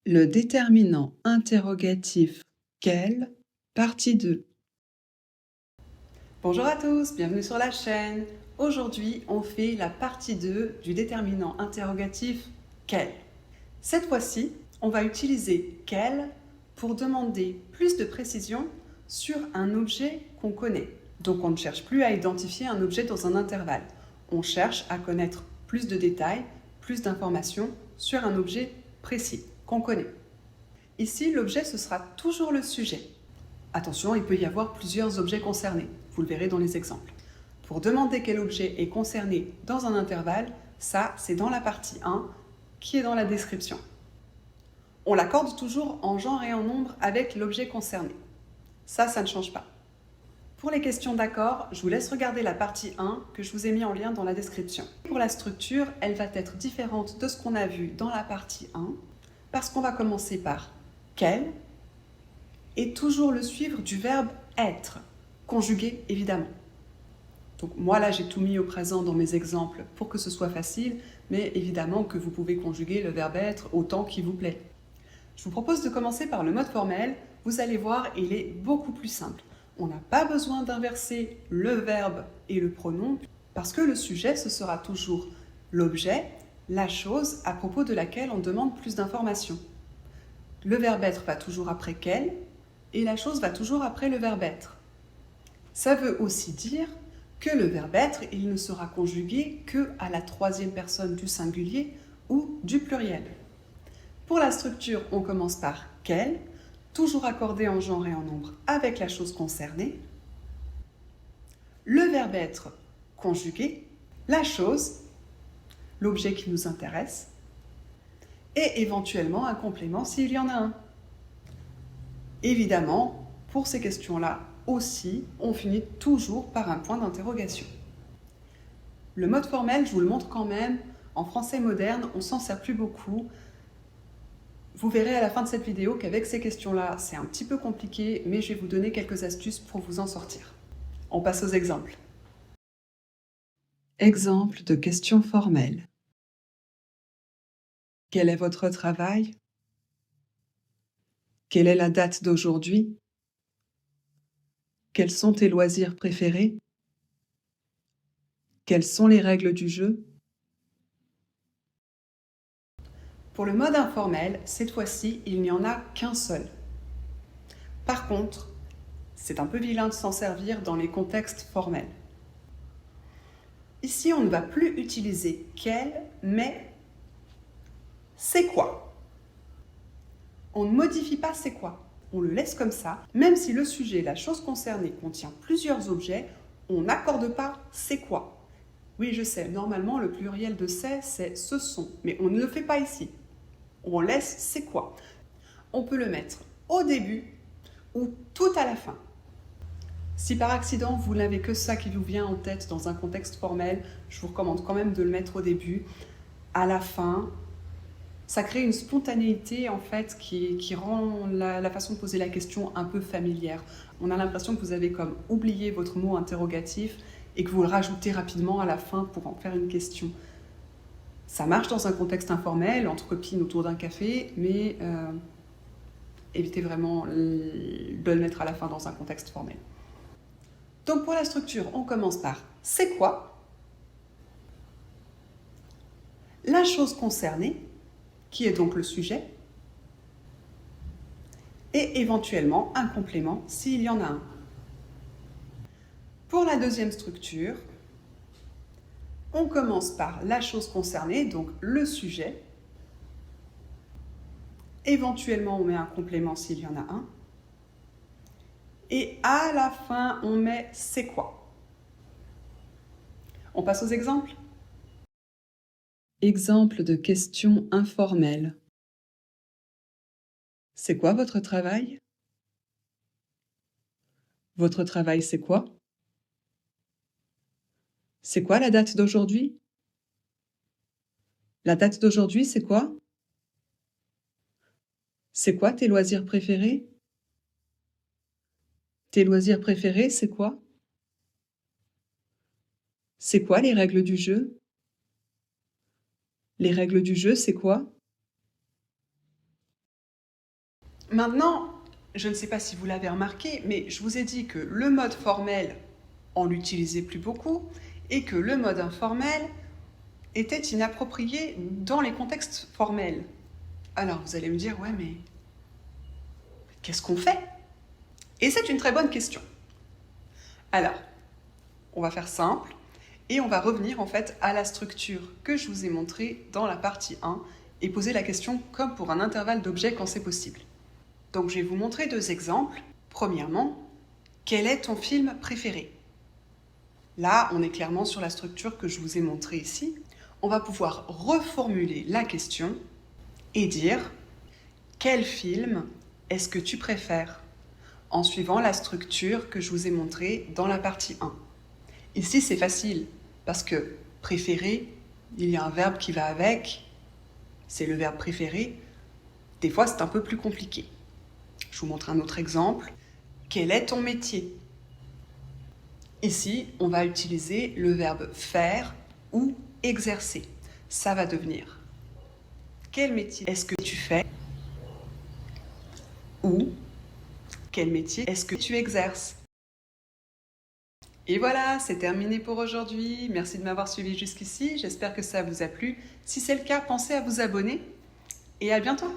Le déterminant interrogatif quel, partie 2. Bonjour à tous, bienvenue sur la chaîne. Aujourd'hui, on fait la partie 2 du déterminant interrogatif quel. Cette fois-ci, on va utiliser quel pour demander plus de précision sur un objet qu'on connaît. Donc on ne cherche plus à identifier un objet dans un intervalle. On cherche à connaître plus de détails, plus d'informations sur un objet précis qu'on connaît. Ici, l'objet, ce sera toujours le sujet. Attention, il peut y avoir plusieurs objets concernés. Vous le verrez dans les exemples. Pour demander quel objet est concerné dans un intervalle, ça, c'est dans la partie 1 qui est dans la description. On l'accorde toujours en genre et en nombre avec l'objet concerné. Ça ne change pas. Pour les questions d'accord, je vous laisse regarder la partie 1 que je vous ai mis en lien dans la description. Pour la structure, elle va être différente de ce qu'on a vu dans la partie 1 parce qu'on va commencer par quel et toujours le suivre du verbe être, conjugué évidemment. Donc moi là j'ai tout mis au présent dans mes exemples pour que ce soit facile, mais évidemment que vous pouvez conjuguer le verbe être autant qu'il vous plaît. Je vous propose de commencer par le mode formel. Vous allez voir, il est beaucoup plus simple. On n'a pas besoin d'inverser le verbe et le pronom parce que le sujet, ce sera toujours l'objet, la chose à propos de laquelle on demande plus d'informations. Le verbe être va toujours après quel et la chose va toujours après le verbe être. Ça veut aussi dire que le verbe être, il ne sera conjugué qu'à la troisième personne du singulier ou du pluriel. Pour la structure, on commence par quel, toujours accordé en genre et en nombre avec la chose concernée. Le verbe être conjugué, la chose, l'objet qui nous intéresse, et éventuellement un complément s'il y en a un. Évidemment, pour ces questions-là aussi, on finit toujours par un point d'interrogation. Le mode formel, je vous le montre quand même, en français moderne, on s'en sert plus beaucoup. Vous verrez à la fin de cette vidéo qu'avec ces questions-là, c'est un petit peu compliqué, mais je vais vous donner quelques astuces pour vous en sortir. On passe aux exemples. Exemple de questions formelles. Quel est votre travail? Quelle est la date d'aujourd'hui? Quels sont tes loisirs préférés? Quelles sont les règles du jeu? Pour le mode informel, cette fois-ci, il n'y en a qu'un seul. Par contre, c'est un peu vilain de s'en servir dans les contextes formels. Ici, on ne va plus utiliser quel, mais c'est quoi. On ne modifie pas c'est quoi. On le laisse comme ça. Même si le sujet, la chose concernée, contient plusieurs objets, on n'accorde pas c'est quoi. Oui, je sais, normalement, le pluriel de c'est ce sont, mais on ne le fait pas ici. On laisse c'est quoi. On peut le mettre au début ou tout à la fin. Si par accident, vous n'avez que ça qui vous vient en tête dans un contexte formel, je vous recommande quand même de le mettre au début. À la fin, ça crée une spontanéité en fait qui rend la façon de poser la question un peu familière. On a l'impression que vous avez comme oublié votre mot interrogatif et que vous le rajoutez rapidement à la fin pour en faire une question. Ça marche dans un contexte informel, entre copines autour d'un café, mais évitez vraiment de le mettre à la fin dans un contexte formel. Donc pour la structure, on commence par c'est quoi? La chose concernée, qui est donc le sujet, et éventuellement un complément s'il y en a un. Pour la deuxième structure, on commence par la chose concernée, donc le sujet. Éventuellement, on met un complément s'il y en a un. Et à la fin, on met c'est quoi. On passe aux exemples. Exemple de questions informelles. C'est quoi votre travail? Votre travail, c'est quoi? C'est quoi la date d'aujourd'hui? La date d'aujourd'hui, c'est quoi? C'est quoi tes loisirs préférés? Tes loisirs préférés, c'est quoi? C'est quoi les règles du jeu? Les règles du jeu, c'est quoi? Maintenant, je ne sais pas si vous l'avez remarqué, mais je vous ai dit que le mode formel, on l'utilisait plus beaucoup, et que le mode informel était inapproprié dans les contextes formels. Alors vous allez me dire, ouais, mais qu'est-ce qu'on fait? Et c'est une très bonne question. Alors, on va faire simple et on va revenir en fait à la structure que je vous ai montrée dans la partie 1 et poser la question comme pour un intervalle d'objets quand c'est possible. Donc je vais vous montrer 2 exemples. Premièrement, quel est ton film préféré? Là, on est clairement sur la structure que je vous ai montrée ici. On va pouvoir reformuler la question et dire quel film est-ce que tu préfères? En suivant la structure que je vous ai montrée dans la partie 1. Ici, c'est facile, parce que préférer, il y a un verbe qui va avec, c'est le verbe préférer. Des fois, c'est un peu plus compliqué. Je vous montre un autre exemple. Quel est ton métier? Ici, on va utiliser le verbe faire ou exercer. Ça va devenir quel métier est-ce que tu fais? Ou quel métier est-ce que tu exerces? Et voilà, c'est terminé pour aujourd'hui. Merci de m'avoir suivi jusqu'ici. J'espère que ça vous a plu. Si c'est le cas, pensez à vous abonner et à bientôt.